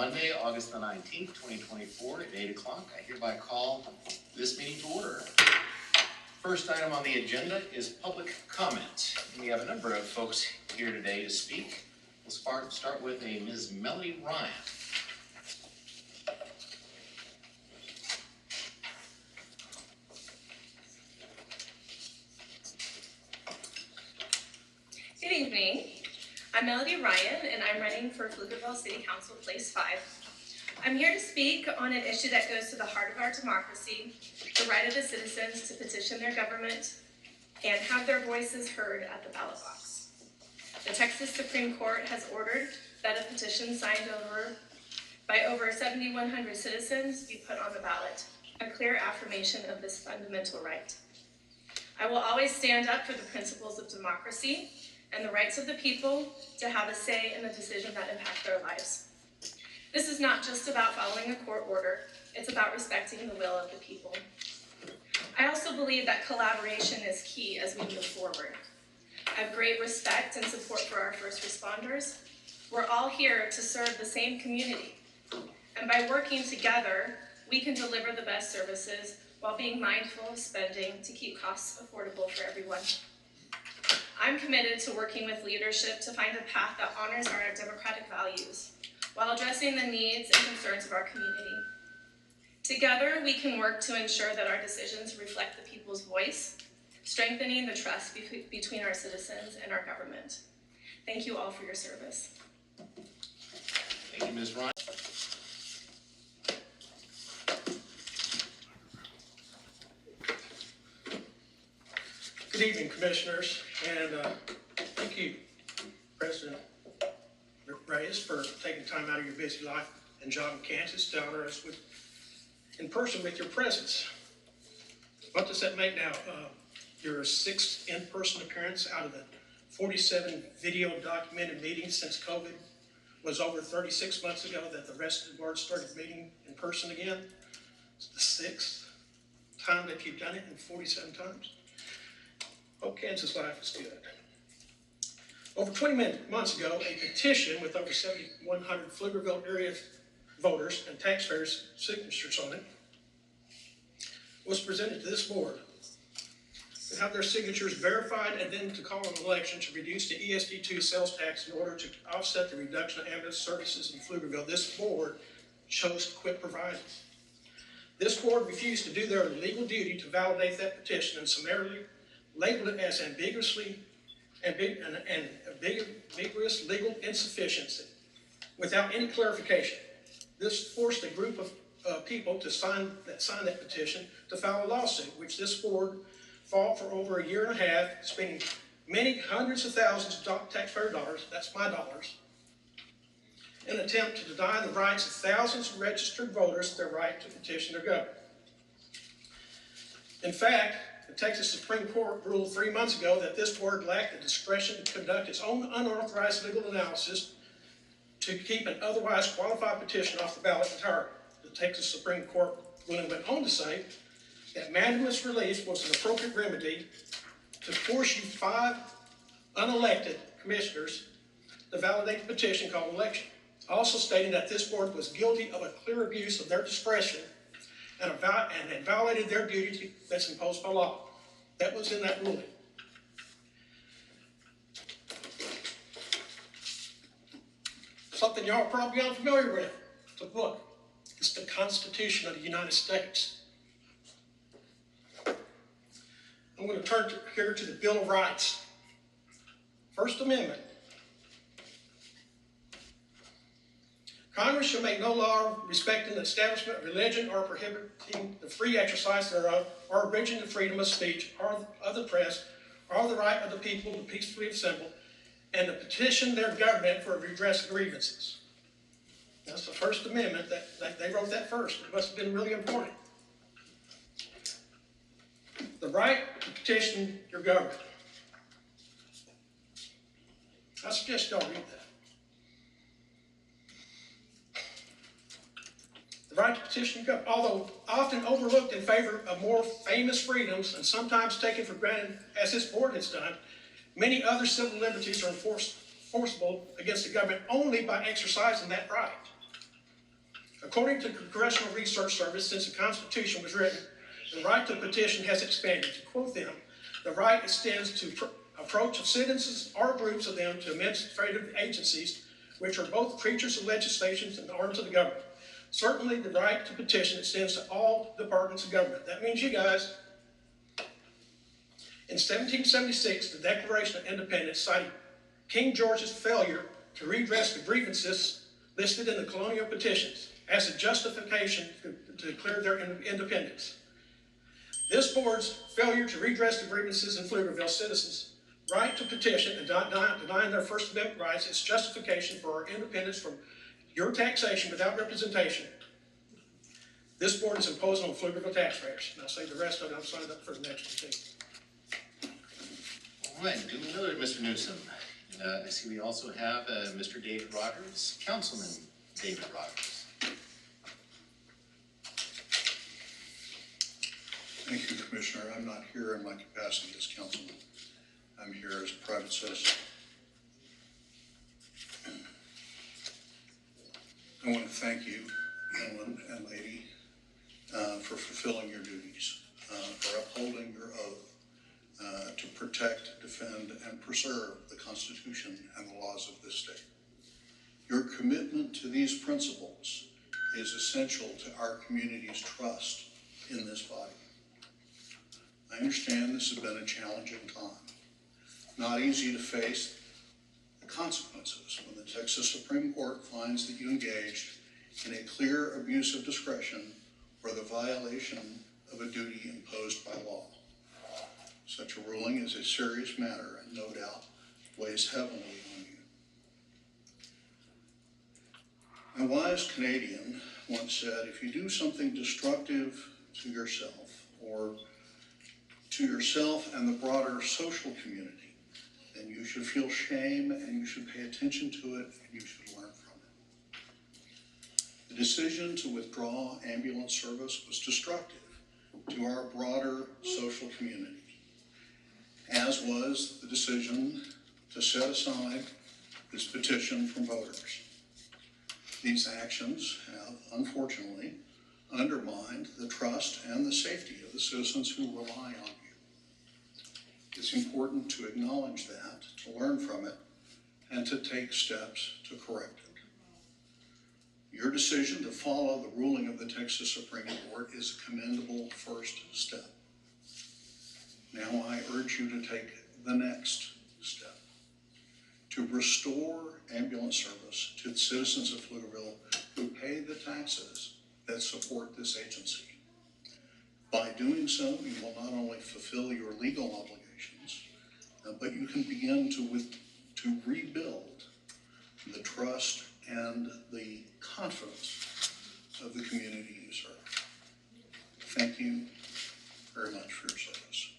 Monday, August the 19th, 2024 at 8 o'clock. I hereby call this meeting to order. First item on the agenda is public comment. We have a number of folks here today to speak. We'll start with a Ms. Melody Ryan. Good evening. I'm Melody Ryan, and I'm running for Pflugerville City Council Place 5. I'm here to speak on an issue that goes to the heart of our democracy, the right of the citizens to petition their government and have their voices heard at the ballot box. The Texas Supreme Court has ordered that a petition signed by over 7,100 citizens be put on the ballot, a clear affirmation of this fundamental right. I will always stand up for the principles of democracy and the rights of the people to have a say in the decisions that impact their lives. This is not just about following a court order, it's about respecting the will of the people. I also believe that collaboration is key as we move forward. I have great respect and support for our first responders. We're all here to serve the same community, and by working together, we can deliver the best services while being mindful of spending to keep costs affordable for everyone. I'm committed to working with leadership to find a path that honors our democratic values while addressing the needs and concerns of our community. Together, we can work to ensure that our decisions reflect the people's voice, strengthening the trust between our citizens and our government. Thank you all for your service. Thank you, Ms. Ryan. Good evening, Commissioners, and thank you, President Reyes, for taking time out of your busy life and job in Kansas to honor us in person with your presence. What does that make now? Your 6th in-person appearance out of the 47 video documented meetings since COVID was over 36 months ago that the rest of the board started meeting in person again. It's the 6th time that you've done it in 47 times. Hope Kansas life is good. Over 20 months ago, a petition with over 7,100 Pflugerville area voters and taxpayers' signatures on it was presented to this board to have their signatures verified and then to call an election to reduce the ESD2 sales tax in order to offset the reduction of ambulance services in Pflugerville. This board chose to quit providing. This board refused to do their legal duty to validate that petition and summarily labeled it as ambiguous legal insufficiency without any clarification. This forced a group of people to sign that petition to file a lawsuit, which this board fought for over a year and a half, spending many hundreds of thousands of taxpayer dollars, that's my dollars, in an attempt to deny the rights of thousands of registered voters their right to petition their government. In fact, the Texas Supreme Court ruled 3 months ago that this board lacked the discretion to conduct its own unauthorized legal analysis to keep an otherwise qualified petition off the ballot entirely. The Texas Supreme Court ruling went on to say that mandamus relief was an appropriate remedy to force you 5 unelected commissioners to validate the petition called election, also stating that this board was guilty of a clear abuse of their discretion and had violated their duty that's imposed by law. That was in that ruling. Something y'all are probably unfamiliar with. It's a book. It's the Constitution of the United States. I'm going to turn here to the Bill of Rights. First Amendment. Congress shall make no law respecting the establishment of religion or prohibiting the free exercise thereof, or abridging the freedom of speech, or of the press, or the right of the people to peacefully assemble, and to petition their government for redress of grievances. That's the First Amendment. That they wrote that first. It must have been really important. The right to petition your government. I suggest y'all read that. The right to petition your government, although often overlooked in favor of more famous freedoms and sometimes taken for granted, as this board has done, many other civil liberties are enforceable against the government only by exercising that right. According to the Congressional Research Service, since the Constitution was written, the right to petition has expanded. To quote them, the right extends to approach of citizens or groups of them to administrative agencies, which are both creatures of legislation and arms of the government. Certainly, the right to petition extends to all departments of government. That means you guys. In 1776, the Declaration of Independence cited King George's failure to redress the grievances listed in the colonial petitions as a justification to declare their independence. This board's failure to redress the grievances in Pflugerville citizens' right to petition and denying their First Amendment rights is justification for our independence from your taxation without representation. This board is imposing on Pflugerville taxpayers. And I'll say the rest of it, I'm signed up for the next one too. All right, duly noted, Mr. Newsom. And I see we also have Mr. David Rogers, Councilman David Rogers. Thank you, Commissioner. I'm not here in my capacity as councilman. I'm here as a private citizen. I want to thank you, gentlemen and lady, for fulfilling your duties, for upholding your oath to protect, defend, and preserve the Constitution and the laws of this state. Your commitment to these principles is essential to our community's trust in this body. I understand this has been a challenging time. Not easy to face the consequences when the Texas Supreme Court finds that you engaged in a clear abuse of discretion or the violation of a duty imposed by law. Such a ruling is a serious matter and no doubt weighs heavily on you. A wise Canadian once said, if you do something destructive to yourself and the broader social community, then you should feel shame and you should pay attention to it and you should learn from it. The decision to withdraw ambulance service was destructive to our broader social community, as was the decision to set aside this petition from voters. These actions have, unfortunately, undermined the trust and the safety of the citizens who rely on you. It's important to acknowledge that, to learn from it, and to take steps to correct it. Your decision to follow the ruling of the Texas Supreme Court is a commendable first step. Now I urge you to take the next step, to restore ambulance service to the citizens of Pflugerville who pay the taxes that support this agency. By doing so, you will not only fulfill your legal obligations, but you can begin to rebuild the trust and the confidence of the community you serve. Thank you very much for your service.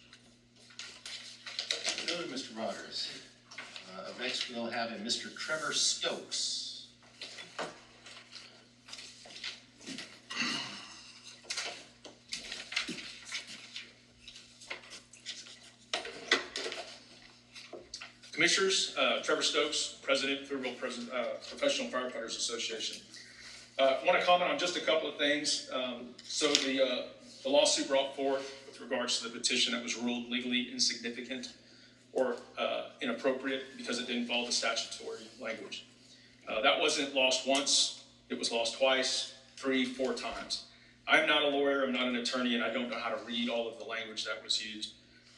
Noted, Mr. Rogers. Up next, we'll have a Mr. Trevor Stokes. Commissioners, Trevor Stokes, President, Pflugerville Professional Firefighters Association. I want to comment on just a couple of things. So the lawsuit brought forth with regards to the petition that was ruled legally insignificant or inappropriate because it didn't follow the statutory language. That wasn't lost once, it was lost twice, 3, 4 times. I'm not a lawyer, I'm not an attorney, and I don't know how to read all of the language that was used.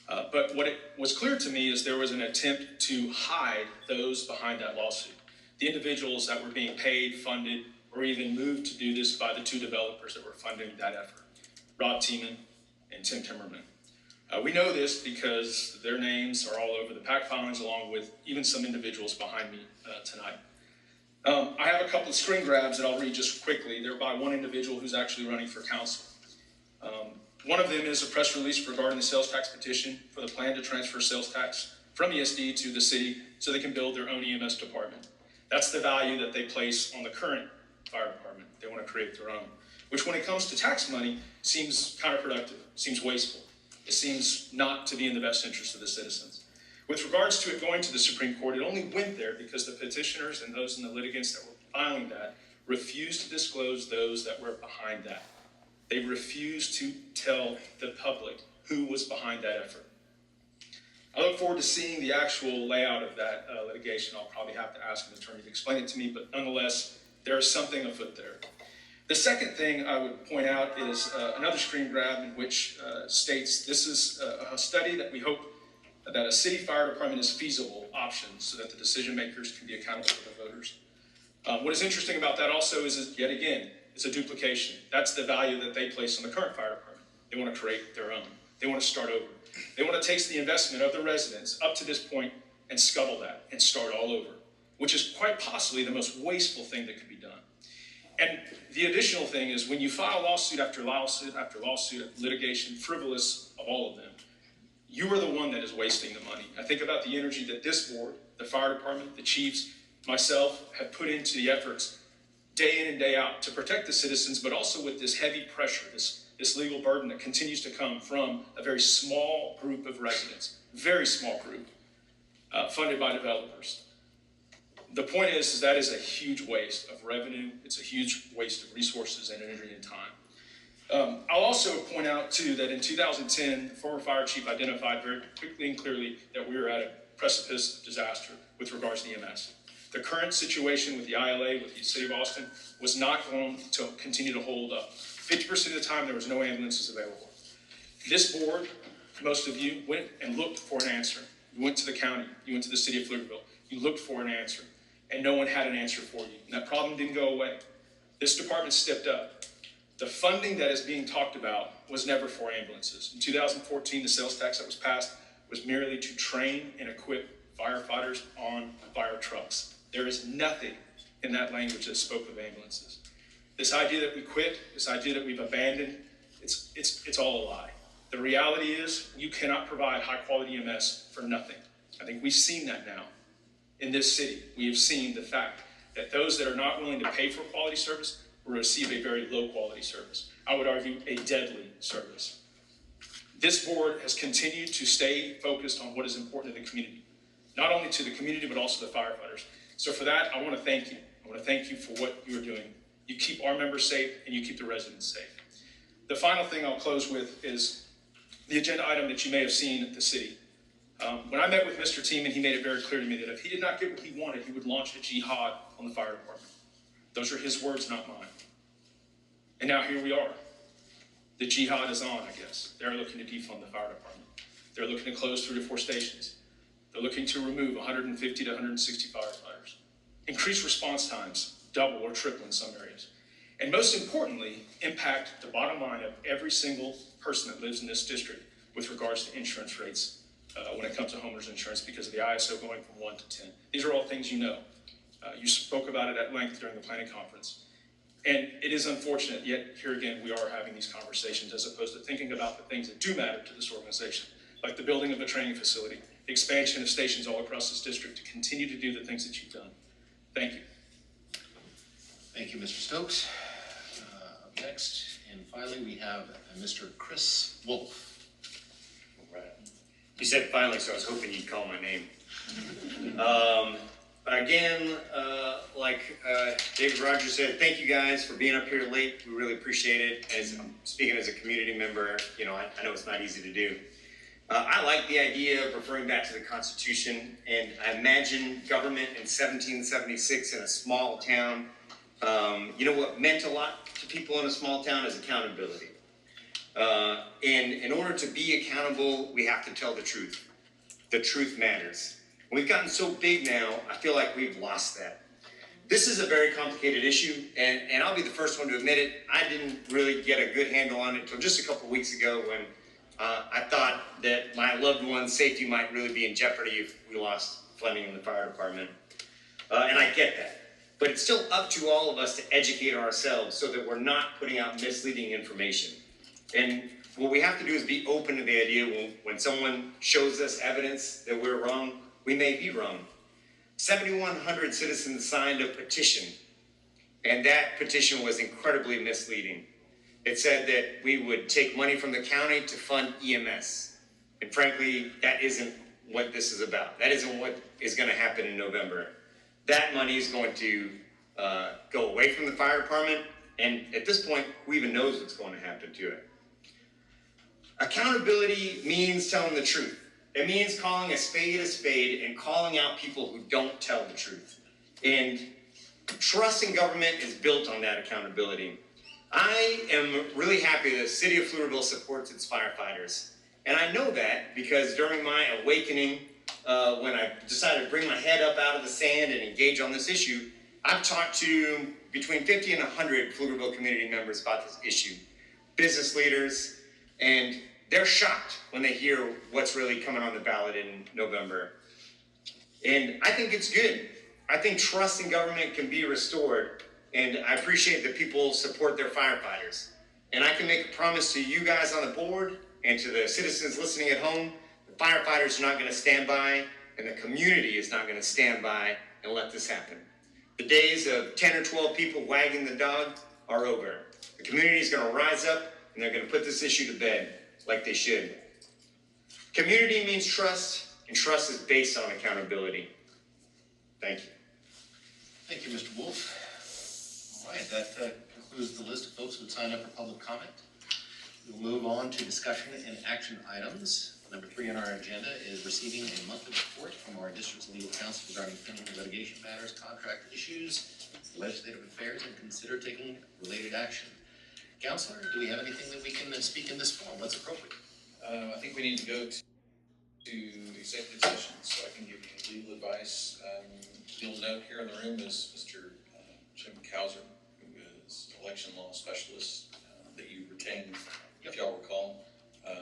But what it was clear to me is there was an attempt to hide those behind that lawsuit. The individuals that were being paid, funded, or even moved to do this by the 2 developers that were funding that effort, Rob Tiemann and Tim Timmerman. We know this because their names are all over the PAC filings, along with even some individuals behind me tonight. I have a couple of screen grabs that I'll read just quickly. They're by one individual who's actually running for council. One of them is a press release regarding the sales tax petition for the plan to transfer sales tax from ESD to the city so they can build their own EMS department. That's the value that they place on the current fire department. They want to create their own, which when it comes to tax money seems counterproductive, seems wasteful. It seems not to be in the best interest of the citizens. With regards to it going to the Supreme Court, it only went there because the petitioners and those in the litigants that were filing that refused to disclose those that were behind that. They refused to tell the public who was behind that effort. I look forward to seeing the actual layout of that litigation. I'll probably have to ask an attorney to explain it to me, but nonetheless, there is something afoot there. The second thing I would point out is another screen grab in which states this is a study that we hope that a city fire department is feasible option so that the decision makers can be accountable for the voters. What is interesting about that also is yet again, it's a duplication. That's the value that they place on the current fire department. They want to create their own. They want to start over. They want to take the investment of the residents up to this point and scuttle that and start all over, which is quite possibly the most wasteful thing that could be done. And the additional thing is when you file lawsuit after lawsuit after lawsuit, litigation, frivolous of all of them, you are the one that is wasting the money. I think about the energy that this board, the fire department, the chiefs, myself have put into the efforts day in and day out to protect the citizens, but also with this heavy pressure, this legal burden that continues to come from a very small group of residents, very small group, funded by developers. The point is that is a huge waste of revenue. It's a huge waste of resources and energy and time. I'll also point out too that in 2010, the former fire chief identified very quickly and clearly that we were at a precipice of disaster with regards to EMS. The current situation with the ILA, with the city of Austin, was not going to continue to hold up. 50% of the time, there was no ambulances available. This board, most of you, went and looked for an answer. You went to the county, you went to the city of Pflugerville, you looked for an answer, and no one had an answer for you. And that problem didn't go away. This department stepped up. The funding that is being talked about was never for ambulances. In 2014, the sales tax that was passed was merely to train and equip firefighters on fire trucks. There is nothing in that language that spoke of ambulances. This idea that we quit, this idea that we've abandoned, it's all a lie. The reality is you cannot provide high quality EMS for nothing. I think we've seen that now in this city. We have seen the fact that those that are not willing to pay for quality service will receive a very low quality service. I would argue a deadly service. This board has continued to stay focused on what is important to the community, not only to the community, but also the firefighters. So for that, I want to thank you. I want to thank you for what you're doing. You keep our members safe and you keep the residents safe. The final thing I'll close with is the agenda item that you may have seen at the city. When I met with Mr. Tiemann, he made it very clear to me that if he did not get what he wanted, he would launch a jihad on the fire department. Those are his words, not mine. And now here we are. The jihad is on, I guess. They're looking to defund the fire department. They're looking to close 3 to 4 stations. They're looking to remove 150 to 160 firefighters. Increase response times, double or triple in some areas. And most importantly, impact the bottom line of every single person that lives in this district with regards to insurance rates when it comes to homeowners insurance because of the ISO going from 1 to 10. These are all things you know. You spoke about it at length during the planning conference. And it is unfortunate, yet here again, we are having these conversations as opposed to thinking about the things that do matter to this organization, like the building of a training facility, the expansion of stations all across this district to continue to do the things that you've done. Thank you. Thank you, Mr. Stokes. Up next, and finally, we have Mr. Chris Wolf. Right. You said finally, so I was hoping you'd call my name. Again, like David Rogers said, thank you guys for being up here late. We really appreciate it. As I'm speaking as a community member, you know, I know it's not easy to do. I like the idea of referring back to the Constitution, and I imagine government in 1776 in a small town. You know what meant a lot to people in a small town is accountability. And in order to be accountable, we have to tell the truth. The truth matters. We've gotten so big now, I feel like we've lost that. This is a very complicated issue, and I'll be the first one to admit it. I didn't really get a good handle on it until just a couple weeks ago when I thought that my loved one's safety might really be in jeopardy if we lost funding in the fire department. And I get that. But it's still up to all of us to educate ourselves so that we're not putting out misleading information. And what we have to do is be open to the idea when someone shows us evidence that we're wrong, we may be wrong. 7,100 citizens signed a petition, and that petition was incredibly misleading. It said that we would take money from the county to fund EMS. And frankly, that isn't what this is about. That isn't what is going to happen in November. That money is going to go away from the fire department, and at this point, who even knows what's going to happen to it? Accountability means telling the truth. It means calling a spade and calling out people who don't tell the truth. And trust in government is built on that accountability. I am really happy that the city of Pflugerville supports its firefighters. And I know that because during my awakening, when I decided to bring my head up out of the sand and engage on this issue, I've talked to between 50 and 100 Pflugerville community members about this issue, business leaders, and they're shocked when they hear what's really coming on the ballot in November. And I think it's good. I think trust in government can be restored, and I appreciate that people support their firefighters. And I can make a promise to you guys on the board and to the citizens listening at home, the firefighters are not going to stand by, and the community is not going to stand by and let this happen. The days of 10 or 12 people wagging the dog are over. The community is going to rise up, and they're going to put this issue to bed like they should. Community means trust, and trust is based on accountability. Thank you. Thank you, Mr. Wolf. All right, that concludes the list of folks who signed up for public comment. We'll move on to discussion and action items. Number 3 on our agenda is receiving a monthly report from our district's legal counsel regarding pending litigation matters, contract issues, legislative affairs, and consider taking related action. Counselor, do we have anything that we can speak in this forum? What's appropriate? I think we need to go to executive session so I can give you legal advice. You'll note here in the room is Mr. Jim Cowser, who is election law specialist that you retained, if y'all recall, I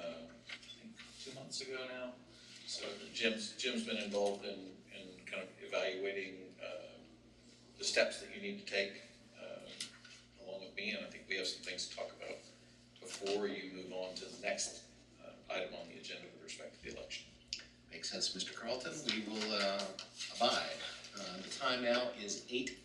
think 2 months ago now. So Jim's been involved in kind of evaluating the steps that you need to take along with me, and I think we have some things to talk about before you move on to the next item on the agenda with respect to the election. Makes sense, Mr. Carlton. We will abide. The time now is 8